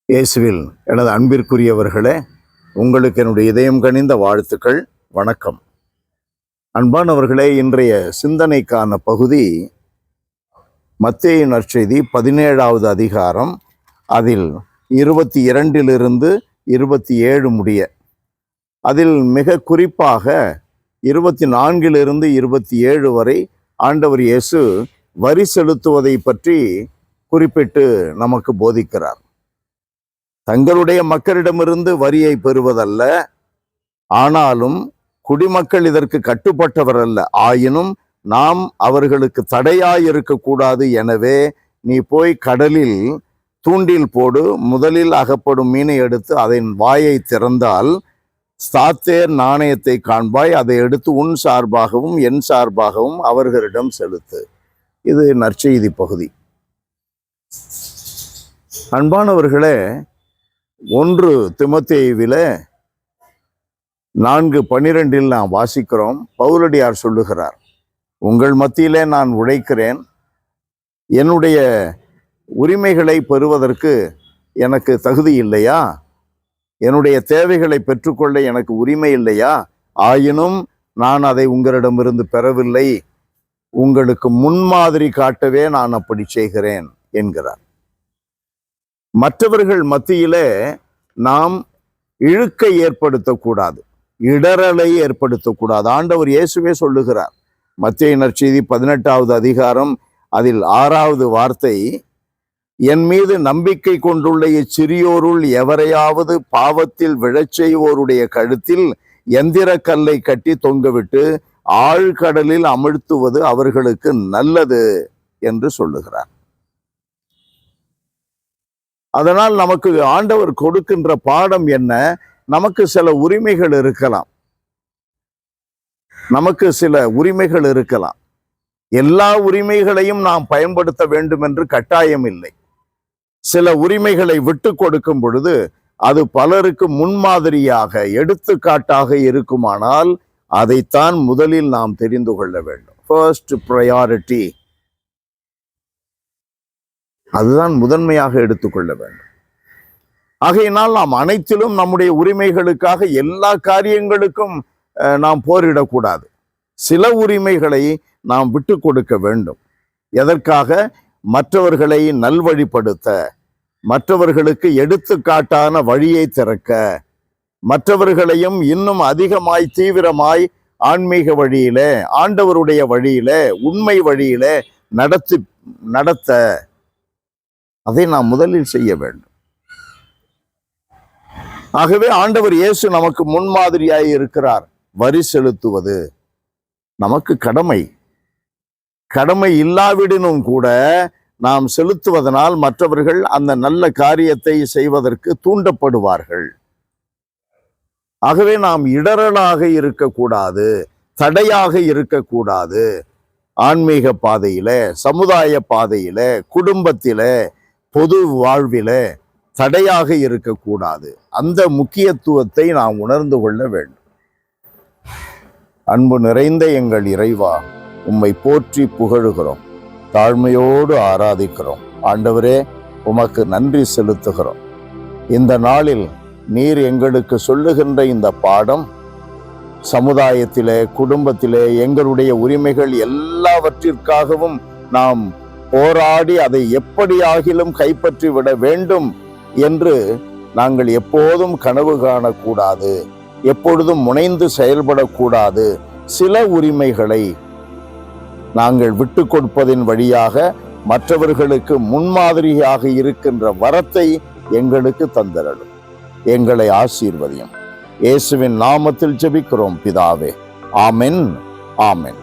இயேசுவில் எனது அன்பிற்குரியவர்களே, உங்களுக்கு என்னுடைய இதயம் கனிந்த வாழ்த்துக்கள். வணக்கம். அன்பானவர்களே, இன்றைய சிந்தனைக்கான பகுதி மத்தேயு நற்செய்தி 17வது அதிகாரம், அதில் 22 27 முடிய. அதில் மிக குறிப்பாக 24 27 வரை ஆண்டவர் இயேசு வரி செலுத்துவதை பற்றி குறிப்பிட்டு நமக்கு போதிக்கிறார். தங்களுடைய மக்களிடமிருந்து வரியை பெறுவதல்ல, ஆனாலும் குடிமக்கள் இதற்கு கட்டுப்பட்டவர் அல்ல. ஆயினும் நாம் அவர்களுக்கு தடையாயிருக்கக்கூடாது. எனவே நீ போய் கடலில் தூண்டில் போடு, முதலில் அகப்படும் மீனை எடுத்து அதன் வாயை திறந்தால் சாத்தேர் நாணயத்தை காண்பாய். அதை எடுத்து உன் சார்பாகவும் என் சார்பாகவும் அவர்களிடம் செலுத்து. இது நற்செய்தி பகுதி. அன்பானவர்களே, 1 தீமோத்தேயுவில 4:12 நாம் வாசிக்கிறோம். பவுலடியார் சொல்லுகிறார், உங்கள் மத்தியிலே நான் உழைக்கிறேன், என்னுடைய உரிமைகளை பெறுவதற்கு எனக்கு தகுதி இல்லையா? என்னுடைய தேவைகளை பெற்றுக்கொள்ள எனக்கு உரிமை இல்லையா? ஆயினும் நான் அதை உங்களிடமிருந்து பெறவில்லை, உங்களுக்கு முன்மாதிரி காட்டவே நான் அப்படி செய்கிறேன் என்கிறார். மற்றவர்கள் மத்தியிலே நாம் இழுக்கை ஏற்படுத்தக்கூடாது, இடரலை ஏற்படுத்தக்கூடாது. ஆண்டவர் இயேசுவே சொல்லுகிறார். மத்தேயு நற்செய்தி 18வது அதிகாரம், அதில் 6வது வார்த்தை, என் மீது நம்பிக்கை கொண்டுள்ள இச்சிறியோருள் எவரையாவது பாவத்தில் விழச் செய்வோருடைய கழுத்தில் எந்திர கல்லை கட்டி தொங்கவிட்டு ஆழ்கடலில் அமிழ்த்துவது அவர்களுக்கு நல்லது என்று சொல்லுகிறார். அதனால் நமக்கு ஆண்டவர் கொடுக்கின்ற பாடம் என்ன? நமக்கு சில உரிமைகள் இருக்கலாம், எல்லா உரிமைகளையும் நாம் பயன்படுத்த வேண்டும் என்று கட்டாயம் இல்லை. சில உரிமைகளை விட்டு கொடுக்கும் பொழுது அது பலருக்கு முன்மாதிரியாக எடுத்துக்காட்டாக இருக்குமானால் அதைத்தான் முதலில் நாம் தெரிந்து கொள்ள வேண்டும். ஃபர்ஸ்ட் ப்ரையாரிட்டி, அதுதான் முதன்மையாக எடுத்துக்கொள்ள வேண்டும். ஆகையினால் நாம் அனைத்திலும் நம்முடைய உரிமைகளுக்காக எல்லா காரியங்களுக்கும் நாம் போரிடக்கூடாது. சில உரிமைகளை நாம் விட்டு கொடுக்க வேண்டும். எதற்காக? மற்றவர்களை நல்வழிப்படுத்த, மற்றவர்களுக்கு எடுத்துக்காட்டான வழியை திறக்க, மற்றவர்களையும் இன்னும் அதிகமாய் தீவிரமாய் ஆன்மீக வழியிலே, ஆண்டவருடைய வழியிலே, உண்மை வழியிலே நடத்த அதை நாம் முதலில் செய்ய வேண்டும். ஆகவே ஆண்டவர் இயேசு நமக்கு முன்மாதிரியாய் இருக்கிறார். வரி செலுத்துவது நமக்கு கடமை இல்லாவிடனும் கூட நாம் செலுத்துவதனால் மற்றவர்கள் அந்த நல்ல காரியத்தை செய்வதற்கு தூண்டப்படுவார்கள். ஆகவே நாம் இடரலாக இருக்கக்கூடாது, தடையாக இருக்கக்கூடாது. ஆன்மீக பாதையிலே, சமுதாய பாதையிலே, குடும்பத்திலே, பொது வாழ்விலே தடையாக இருக்கக்கூடாது. அந்த முக்கியத்துவத்தை நாம் உணர்ந்து கொள்ள வேண்டும். அன்பு நிறைந்த எங்கள் இறைவா, உம்மை போற்றி புகழுகிறோம், தாழ்மையோடு ஆராதிக்கிறோம். ஆண்டவரே, உமக்கு நன்றி செலுத்துகிறோம். இந்த நாளில் நீர் எங்களுக்கு சொல்லுகின்ற இந்த பாடம், சமுதாயத்திலே, குடும்பத்திலே எங்களுடைய உரிமைகள் எல்லாவற்றிற்காகவும் நாம் போராடி அதை எப்படியாகிலும் கைப்பற்றி விட வேண்டும் என்று நாங்கள் எப்போதும் கனவு காணக்கூடாது, எப்பொழுதும் முனைந்து செயல்படக்கூடாது. சில உரிமைகளை நாங்கள் விட்டு கொடுப்பதின் வழியாக மற்றவர்களுக்கு முன்மாதிரியாக இருக்கின்ற வரத்தை எங்களுக்கு தந்தரலும். எங்களை ஆசீர்வதியும். இயேசுவின் நாமத்தில் ஜெபிக்கிறோம் பிதாவே. ஆமென், ஆமென்.